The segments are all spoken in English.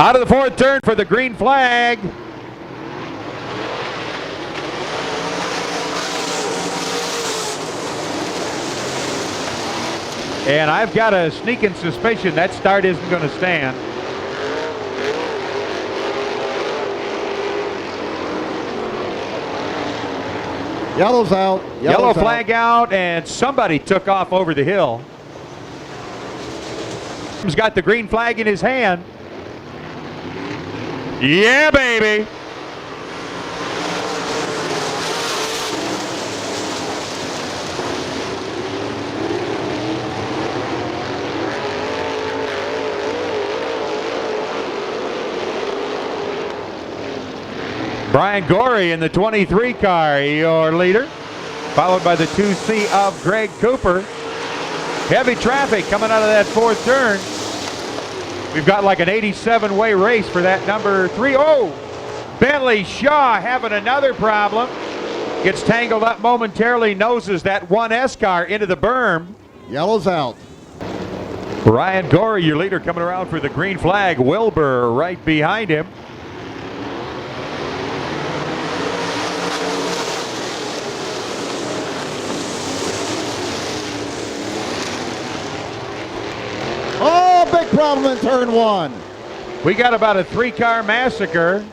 Out of the fourth turn for the green flag. And I've got a sneaking suspicion that start isn't going to stand. Yellow's out. Yellow flag out, and somebody took off over the hill. He's got the green flag in his hand. Yeah, baby. Brian Gorey in the 23 car, your leader, followed by the 2C of Greg Cooper. Heavy traffic coming out of that fourth turn. We've got like an 87-way race for that number 3. Oh, Bentley Shaw having another problem. Gets tangled up momentarily, noses that 1S car into the berm. Yellow's out. Brian Gorey, your leader, coming around for the green flag. Wilbur right behind him. Big problem in turn 1. We got about a 3-car massacre.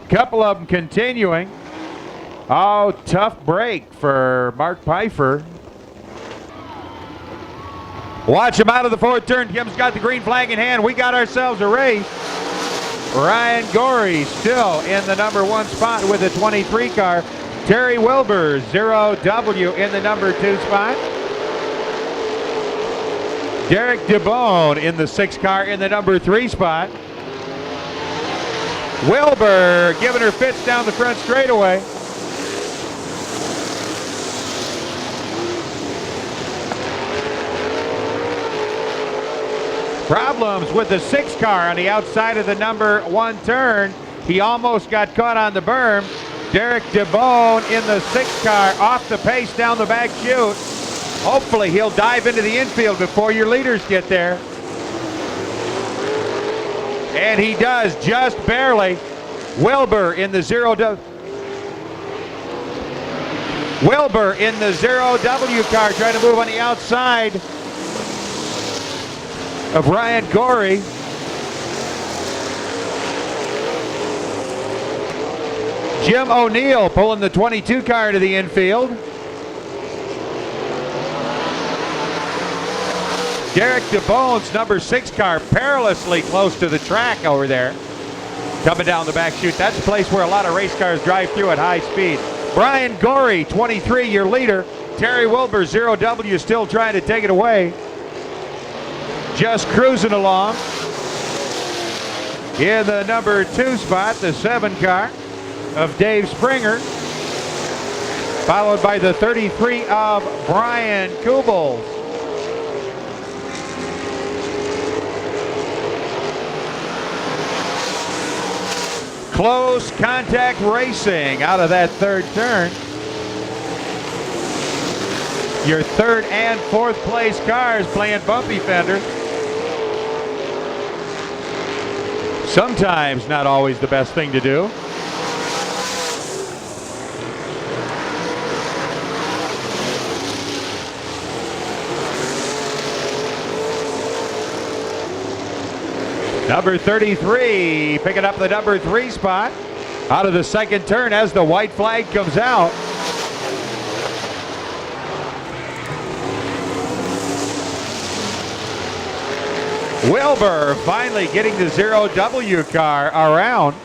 Couple of them continuing. Oh, tough break for Mark Pfeiffer. Watch him out of the fourth turn. Kim's got the green flag in hand. We got ourselves a race. Ryan Gorey still in the number 1 spot with the 23 car. Terry Wilbur, 0W in the number 2 spot. Derek DeBone in the 6 car in the number 3 spot. Wilbur giving her fits down the front straightaway. Problems with the 6 car on the outside of the number 1 turn. He almost got caught on the berm. Derek DeBone in the 6 car off the pace down the back chute. Hopefully he'll dive into the infield before your leaders get there. And he does, just barely. Wilbur in the 0W. Wilbur in the 0W car trying to move on the outside of Ryan Gorey. Jim O'Neill pulling the 22 car to the infield. Derek DeBone's number 6 car perilously close to the track over there. Coming down the back chute. That's a place where a lot of race cars drive through at high speed. Brian Gorey, 23, your leader. Terry Wilbur, 0W, still trying to take it away. Just cruising along. In the number 2 spot, the 7 car of Dave Springer. Followed by the 33 of Brian Kubel. Close contact racing out of that 3rd turn. Your 3rd and 4th place cars playing bumpy fender. Sometimes not always the best thing to do. Number 33 picking up the number 3 spot out of the 2nd turn as the white flag comes out. Wilbur finally getting the 0W car around.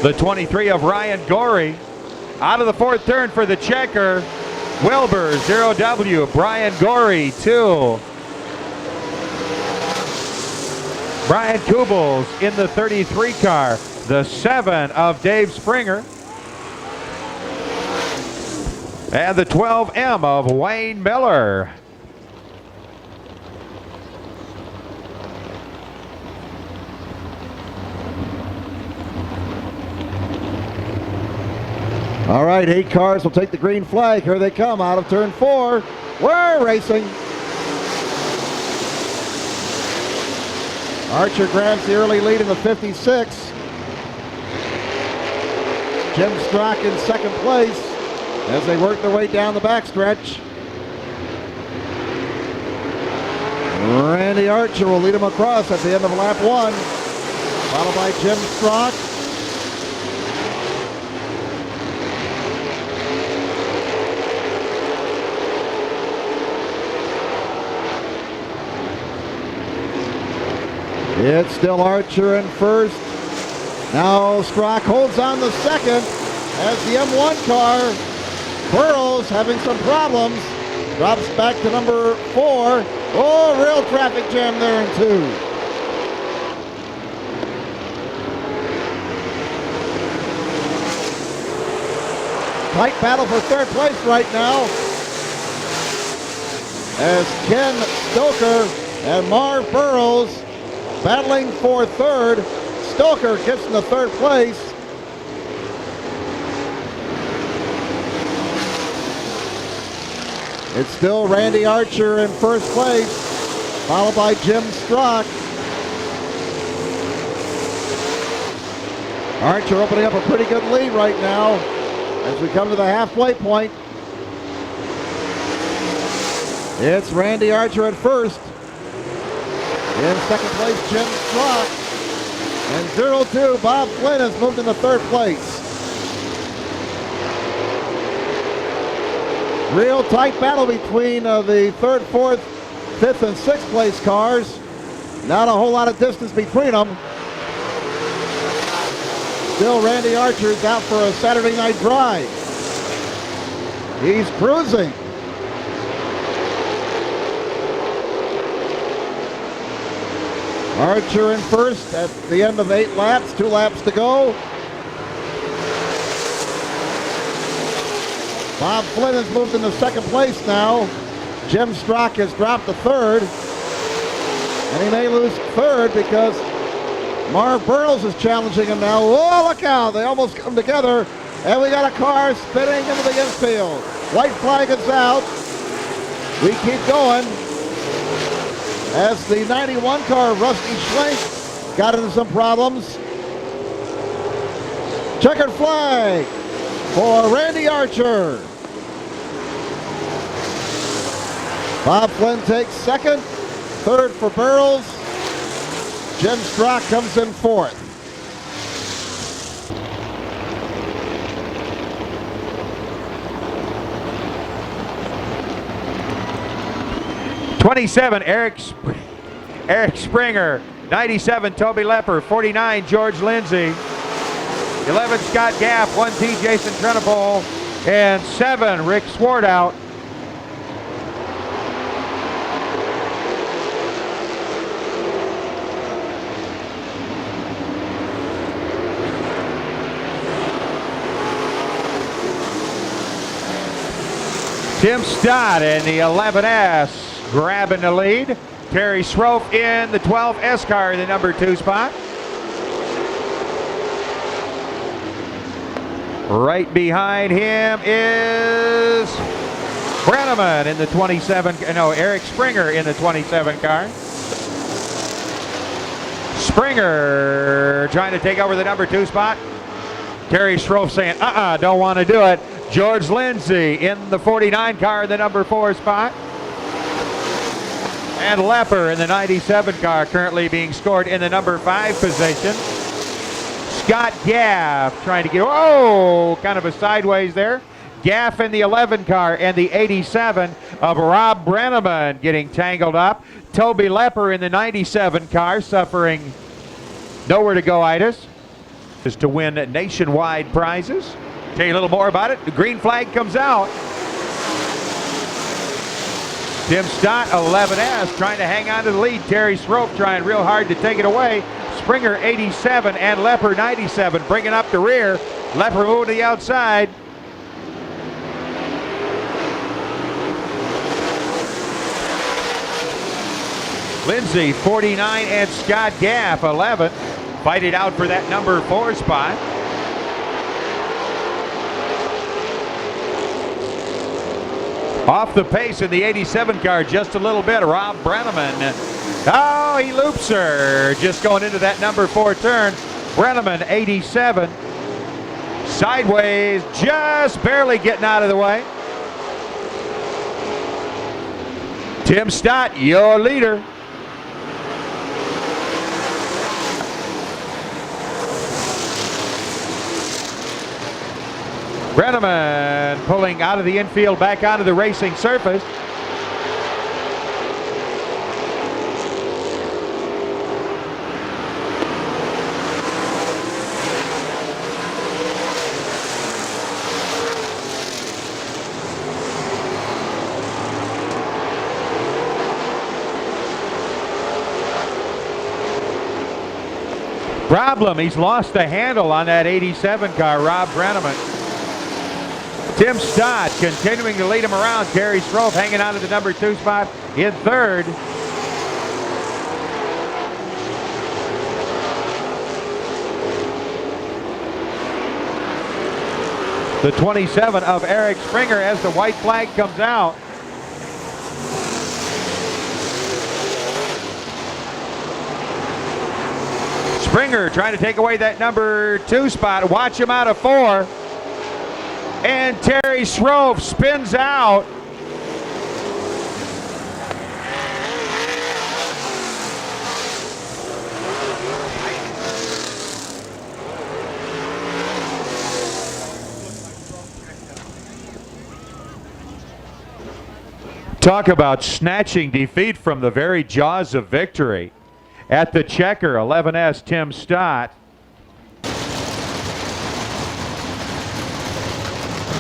The 23 of Ryan Gorey out of the 4th turn for the checker. Wilbur 0W, Brian Gorey 2. Brian Kubels in the 33 car, the 7 of Dave Springer. And the 12M of Wayne Miller. All right, 8 cars will take the green flag. Here they come out of turn 4. We're racing. Archer grabs the early lead in the 56. Jim Strock in second place as they work their way down the backstretch. Randy Archer will lead them across at the end of lap 1, followed by Jim Strock. It's still Archer in first. Now Strock holds on the second as the M1 car, Burrows, having some problems, drops back to number 4. Oh, real traffic jam there in 2. Tight battle for third place right now as Ken Stoker and Marv Burrows battling for third. Stoker gets in the third place. It's still Randy Archer in first place, followed by Jim Strock. Archer opening up a pretty good lead right now as we come to the halfway point. It's Randy Archer at first. In second place, Jim Strock. And 0-2, Bob Flynn has moved into third place. Real tight battle between the third, fourth, fifth, and sixth place cars. Not a whole lot of distance between them. Still Randy Archer's out for a Saturday night drive. He's cruising. Archer in first at the end of 8 laps, 2 laps to go. Bob Flynn has moved into second place now. Jim Strock has dropped to third. And he may lose third because Marv Burrows is challenging him now. Oh, look out, they almost come together. And we got a car spinning into the infield. White flag is out. We keep going. As the 91 car, Rusty Schlenk, got into some problems. Checkered flag for Randy Archer. Bob Flynn takes second. Third for Burrows. Jim Strock comes in fourth. '27, Eric Springer. '97, Toby Lepper. '49, George Lindsay. 11, Scott Gaff. 1T, Jason Trenopole. And 7, Rick Swartout. Tim Stott in the 11S grabbing the lead. Terry Schroff in the 12S car in the number 2 spot. Right behind him is Branneman in the 27, no, Eric Springer in the 27 car. Springer trying to take over the number 2 spot. Terry Schroff saying, don't want to do it. George Lindsay in the 49 car in the number 4 spot. And Lepper in the 97 car currently being scored in the number 5 position. Scott Gaff trying to get, kind of a sideways there. Gaff in the 11 car and the 87 of Rob Brenneman getting tangled up. Toby Lepper in the 97 car suffering nowhere to go itis. Is to win nationwide prizes. Tell you a little more about it. The green flag comes out. Tim Stott, 11S, trying to hang on to the lead. Terry Schroff trying real hard to take it away. Springer, 87, and Lepper, 97, bringing up the rear. Lepper moving to the outside. Lindsay, 49, and Scott Gaff, 11. Fight it out for that number 4 spot. Off the pace in the 87 car just a little bit. Rob Branneman Oh, he loops her. Just going into that number 4 turn. Brenneman, 87. Sideways, just barely getting out of the way. Tim Stott, your leader. Brenneman pulling out of the infield back onto the racing surface. Problem, he's lost the handle on that 87 car, Rob Brenneman. Tim Stott continuing to lead him around. Terry Shrove hanging on to the number 2 spot in third. The 27 of Eric Springer as the white flag comes out. Springer trying to take away that number 2 spot. Watch him out of 4. And Terry Shrove spins out. Talk about snatching defeat from the very jaws of victory. At the checker, 11S, Tim Stott.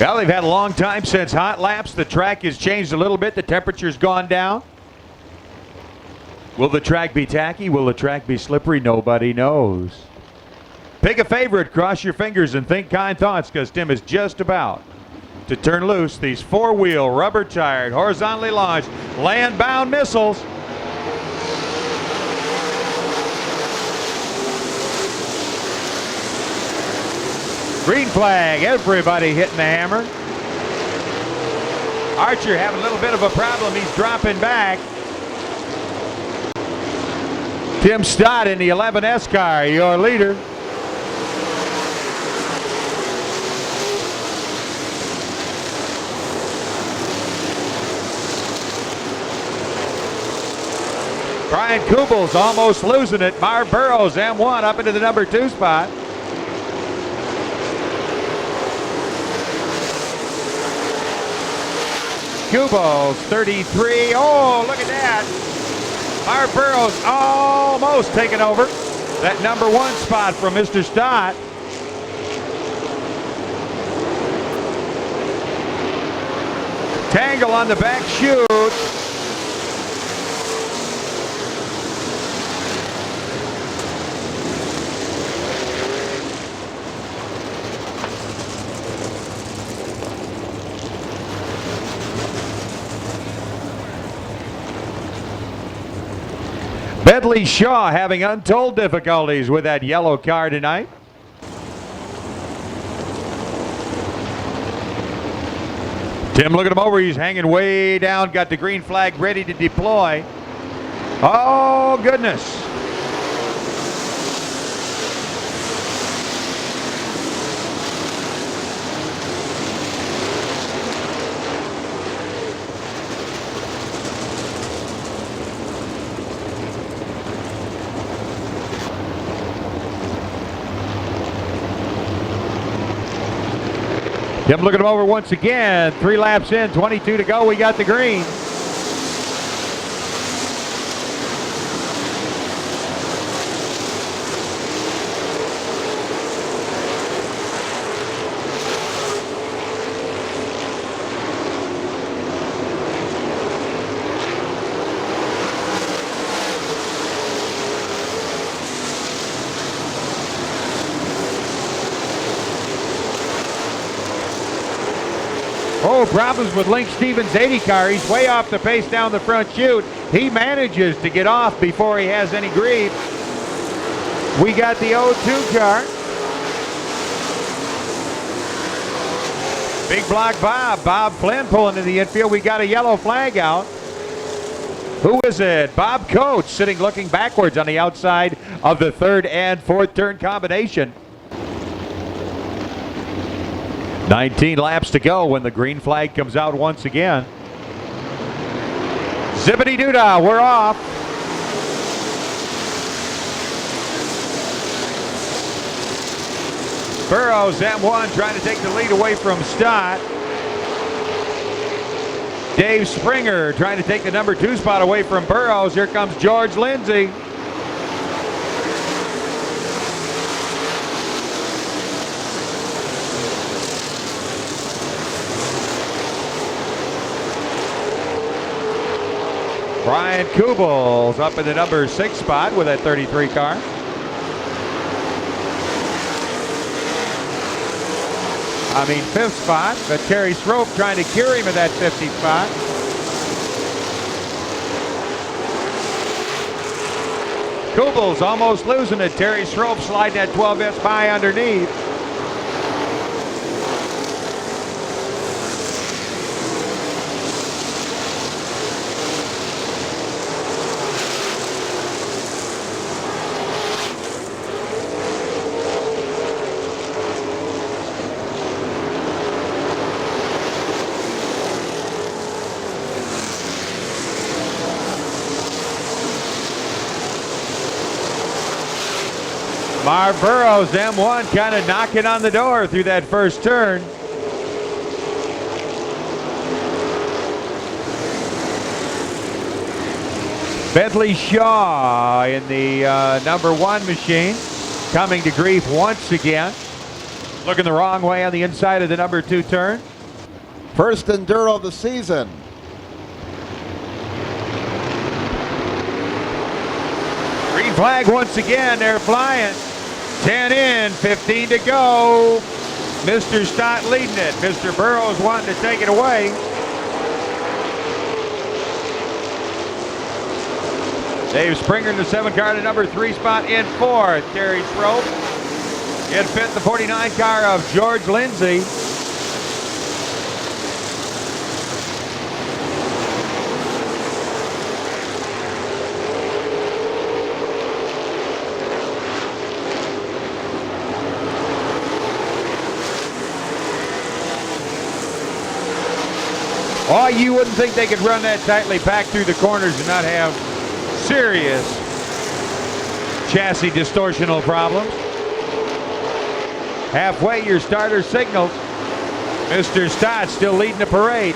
Well, they've had a long time since hot laps. The track has changed a little bit. The temperature's gone down. Will the track be tacky? Will the track be slippery? Nobody knows. Pick a favorite, cross your fingers, and think kind thoughts, because Tim is just about to turn loose these 4-wheel, rubber-tired, horizontally launched, land-bound missiles. Green flag, everybody hitting the hammer. Archer having a little bit of a problem. He's dropping back. Tim Stott in the 11S car, your leader. Brian Kubel's almost losing it. Marv Burrows, M1, up into the number 2 spot. Kubel's 33. Oh, look at that. Marv Burrows almost taking over that number 1 spot from Mr. Stott. Tangle on the back chute. Bedley Shaw having untold difficulties with that yellow car tonight. Tim looking him over. He's hanging way down. Got the green flag ready to deploy. Oh, goodness. Tim looking him over once again. 3 laps in, 22 to go. We got the green. Oh, problems with Link Stevens' 80 car. He's way off the pace down the front chute. He manages to get off before he has any grief. We got the 02 car. Big block Bob. Bob Flynn pulling to the infield. We got a yellow flag out. Who is it? Bob Coates sitting looking backwards on the outside of the third and fourth turn combination. 19 laps to go when the green flag comes out once again. Zippity-doo-dah, we're off. Burrows, M1, trying to take the lead away from Stott. Dave Springer trying to take the number 2 spot away from Burrows. Here comes George Lindsay. Brian Kubel's up in the number 6 spot with that 33 car. I mean 5th spot, but Terry Schroep trying to cure him at that 50 spot. Kubel's almost losing it. Terry Schroep sliding that 12S by underneath. Marv Burrows, M1, kind of knocking on the door through that first turn. Bentley Shaw in the number 1 machine, coming to grief once again. Looking the wrong way on the inside of the number 2 turn. First enduro of the season. Green flag once again, they're flying. 10 in, 15 to go. Mr. Stott leading it. Mr. Burrows wanting to take it away. Dave Springer in the 7 car to number 3 spot in 4th. Terry Schroep in 5th, the 49 car of George Lindsay. Oh, you wouldn't think they could run that tightly packed through the corners and not have serious chassis distortional problems. Halfway, your starter signals. Mr. Stott still leading the parade.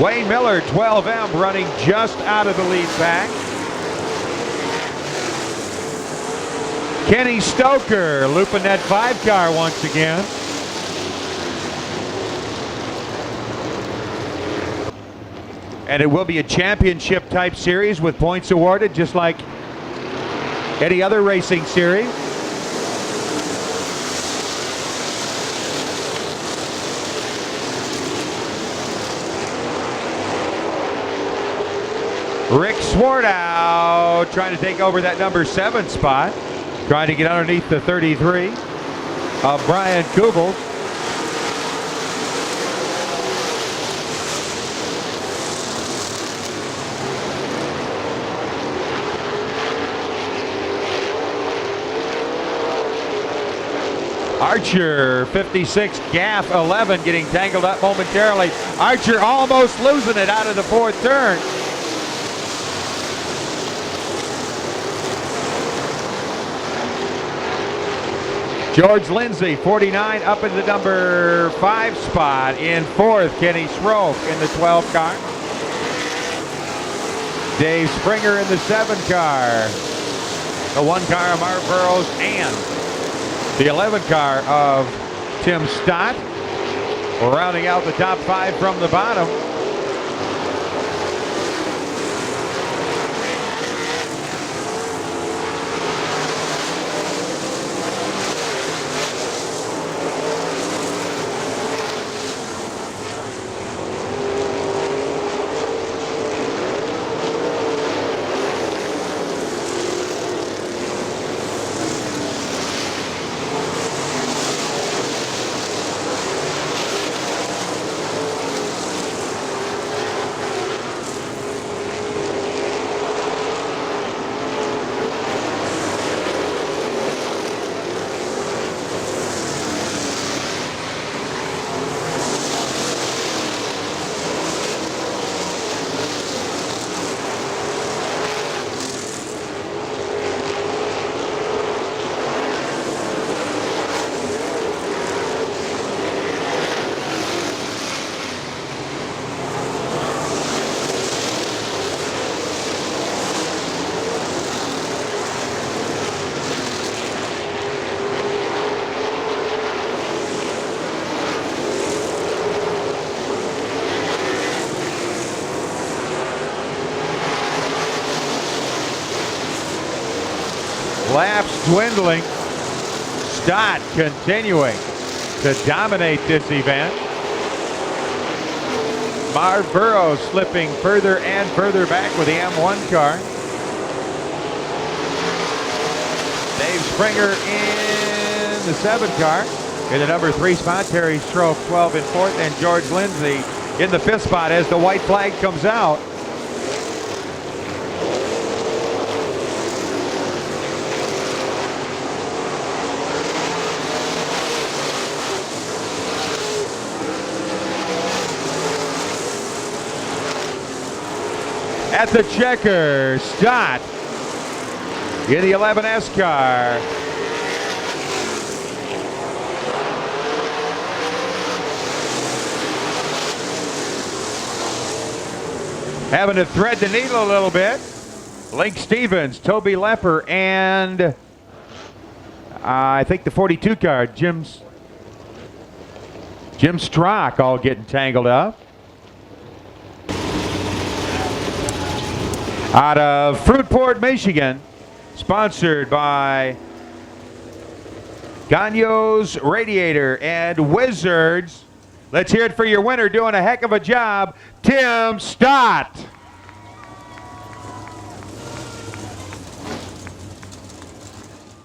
Wayne Miller, 12M, running just out of the lead pack. Kenny Stoker looping that 5 car once again. And it will be a championship type series with points awarded just like any other racing series. Rick Swartout trying to take over that number 7 spot. Trying to get underneath the 33 of Brian Kubel. Archer, 56, Gaff, 11, getting tangled up momentarily. Archer almost losing it out of the 4th turn. George Lindsay, 49, up in the number 5 spot. In 4th, Kenny Schroep in the 12 car. Dave Springer in the 7 car. The 1 car of Mark Burrows and the 11 car of Tim Stott. Rounding out the top 5 from the bottom. dwindling. Stott continuing to dominate this event. Marv Burrows slipping further and further back with the M1 car. Dave Springer in the 7 car. In the number 3 spot, Terry Strofe 12 in 4th, and George Lindsay in the 5th spot as the white flag comes out. At the checker, Stott in the 11S car. Having to thread the needle a little bit. Link Stevens, Toby Lepper, and I think the 42 car, Jim Strock, all getting tangled up. Out of Fruitport, Michigan, sponsored by Gagno's Radiator and Wizards. Let's hear it for your winner doing a heck of a job, Tim Stott.